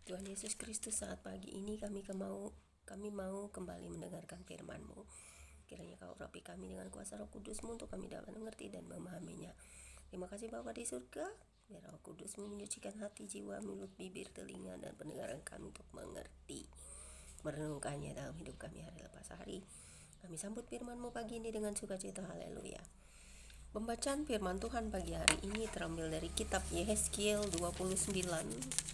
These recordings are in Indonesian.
Tuhan Yesus Kristus, saat pagi ini kami mau kembali mendengarkan firman-Mu. Kiranya Kau urapi kami dengan kuasa Roh Kudus-Mu untuk kami dapat mengerti dan memahaminya. Terima kasih Bapa di surga, biar Roh Kudus-Mu menyucikan hati, jiwa, mulut, bibir, telinga, dan pendengaran kami untuk mengerti, merenungkannya dalam hidup kami hari lepas hari. Kami sambut firman-Mu pagi ini dengan sukacita, haleluya. Pembacaan firman Tuhan pagi hari ini terambil dari kitab Yehezkiel 29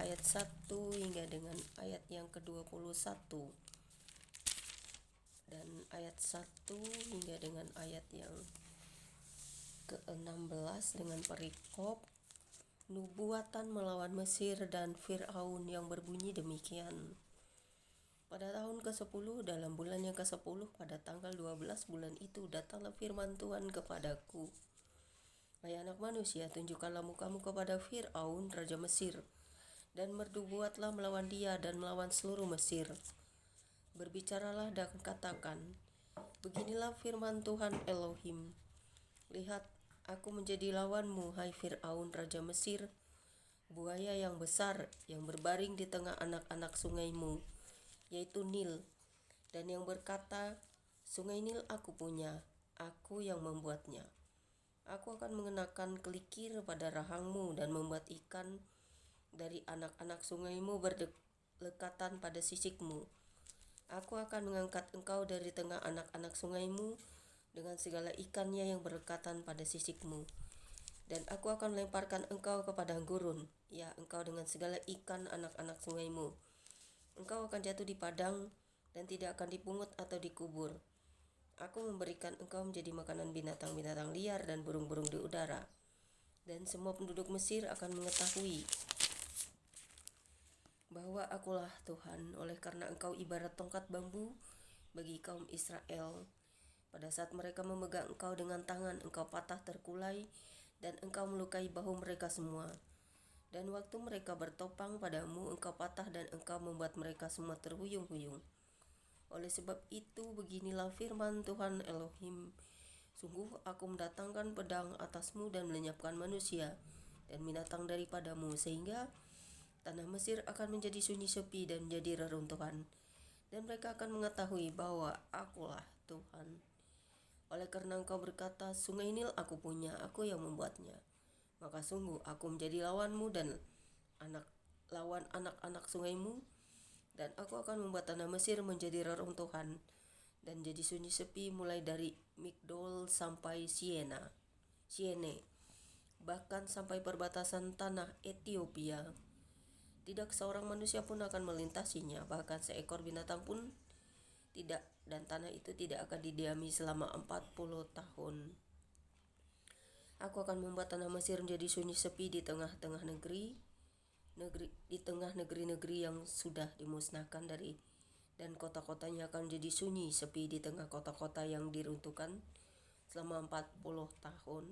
ayat 1 hingga dengan ayat yang ke-21 dan ayat 1 hingga dengan ayat yang ke-16 dengan perikop nubuatan melawan Mesir dan Fir'aun yang berbunyi demikian. Pada tahun ke-10 dalam bulan yang ke-10 pada tanggal 12 bulan itu datanglah firman Tuhan kepadaku. Hai anak manusia, tunjukkanlah mukamu kepada Fir'aun, raja Mesir, dan bernubuatlah melawan dia dan melawan seluruh Mesir. Berbicaralah dan katakan, beginilah firman Tuhan Elohim. Lihat, aku menjadi lawanmu, hai Fir'aun, raja Mesir, buaya yang besar yang berbaring di tengah anak-anak sungaimu, yaitu Nil, dan yang berkata, sungai Nil aku punya, aku yang membuatnya. Aku akan mengenakan kelikir pada rahangmu dan membuat ikan dari anak-anak sungaimu berdekatan pada sisikmu. Aku akan mengangkat engkau dari tengah anak-anak sungaimu dengan segala ikannya yang berdekatan pada sisikmu. Dan aku akan melemparkan engkau kepada gurun, ya engkau dengan segala ikan anak-anak sungaimu. Engkau akan jatuh di padang dan tidak akan dipungut atau dikubur. Aku memberikan engkau menjadi makanan binatang-binatang liar dan burung-burung di udara. Dan semua penduduk Mesir akan mengetahui bahwa akulah Tuhan, oleh karena engkau ibarat tongkat bambu bagi kaum Israel. Pada saat mereka memegang engkau dengan tangan, engkau patah terkulai dan engkau melukai bahu mereka semua. Dan waktu mereka bertopang padamu, engkau patah dan engkau membuat mereka semua terhuyung-huyung. Oleh sebab itu, beginilah firman Tuhan Elohim. Sungguh aku mendatangkan pedang atasmu dan melenyapkan manusia dan binatang daripadamu, sehingga tanah Mesir akan menjadi sunyi sepi dan menjadi reruntuhan. Dan mereka akan mengetahui bahwa akulah Tuhan. Oleh karena engkau berkata, sungai Nil aku punya, aku yang membuatnya. Maka sungguh aku menjadi lawanmu dan lawan anak-anak sungaimu. Dan aku akan membuat tanah Mesir menjadi reruntuhan dan jadi sunyi sepi mulai dari Migdol sampai Siene, bahkan sampai perbatasan tanah Ethiopia. Tidak seorang manusia pun akan melintasinya, bahkan seekor binatang pun tidak, dan tanah itu tidak akan didiami selama 40 tahun. Aku akan membuat tanah Mesir menjadi sunyi sepi di tengah-tengah negeri-negeri yang sudah dimusnahkan dan kota-kotanya akan menjadi sunyi sepi di tengah kota-kota yang diruntuhkan selama 40 tahun.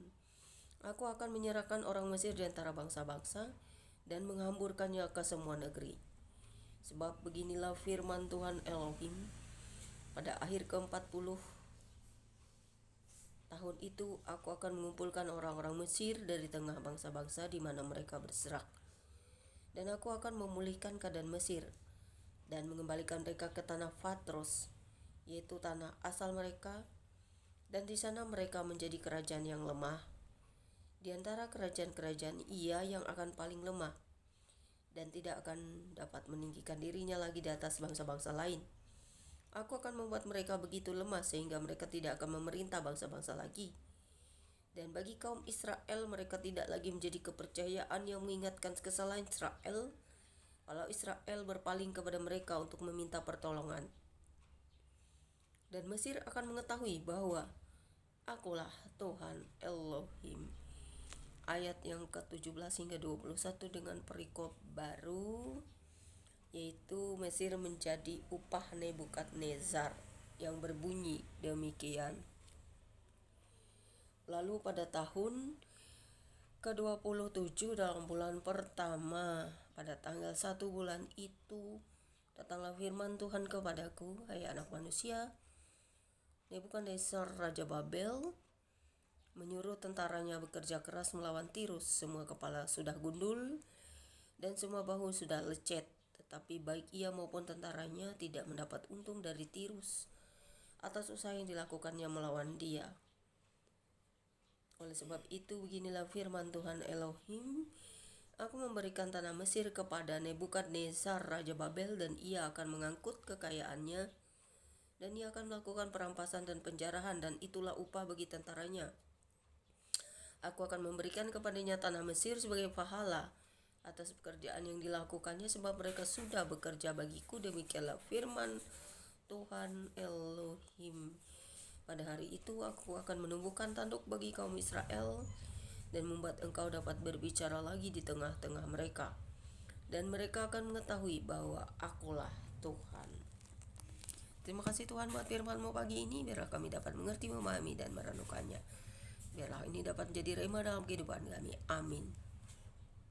Aku akan menyerahkan orang Mesir di antara bangsa-bangsa dan menghamburkannya ke semua negeri. Sebab beginilah firman Tuhan Elohim, pada akhir ke-40 tahun itu aku akan mengumpulkan orang-orang Mesir dari tengah bangsa-bangsa di mana mereka berserak. Dan aku akan memulihkan keadaan Mesir dan mengembalikan mereka ke tanah Patros, yaitu tanah asal mereka, dan di sana mereka menjadi kerajaan yang lemah. Di antara kerajaan-kerajaan ia yang akan paling lemah dan tidak akan dapat meninggikan dirinya lagi di atas bangsa-bangsa lain. Aku akan membuat mereka begitu lemah sehingga mereka tidak akan memerintah bangsa-bangsa lagi. Dan bagi kaum Israel, mereka tidak lagi menjadi kepercayaan yang mengingatkan kesalahan Israel, kalau Israel berpaling kepada mereka untuk meminta pertolongan. Dan Mesir akan mengetahui bahwa akulah Tuhan Elohim. Ayat yang ke-17 hingga 21 dengan perikop baru, yaitu Mesir menjadi upah Nebukadnezar, yang berbunyi demikian. Lalu pada tahun ke-27 dalam bulan pertama, pada tanggal 1 bulan itu, datanglah firman Tuhan kepadaku, hai anak manusia, Nebukadnezar Raja Babel menyuruh tentaranya bekerja keras melawan Tirus. Semua kepala sudah gundul dan semua bahu sudah lecet. Tetapi baik ia maupun tentaranya tidak mendapat untung dari Tirus atas usaha yang dilakukannya melawan dia. Oleh sebab itu beginilah firman Tuhan Elohim, aku memberikan tanah Mesir kepada Nebukadnezar Raja Babel, dan ia akan mengangkut kekayaannya, dan ia akan melakukan perampasan dan penjarahan, dan itulah upah bagi tentaranya. Aku akan memberikan kepadanya tanah Mesir sebagai pahala atas pekerjaan yang dilakukannya, sebab mereka sudah bekerja bagiku. Demikianlah firman Tuhan Elohim. Pada hari itu aku akan menumbuhkan tanduk bagi kaum Israel dan membuat engkau dapat berbicara lagi di tengah-tengah mereka, dan mereka akan mengetahui bahwa akulah Tuhan. Terima kasih Tuhan buat firman-Mu pagi ini, biarlah kami dapat mengerti, memahami, dan merenungkannya. Biarlah ini dapat menjadi rema dalam kehidupan kami. Amin.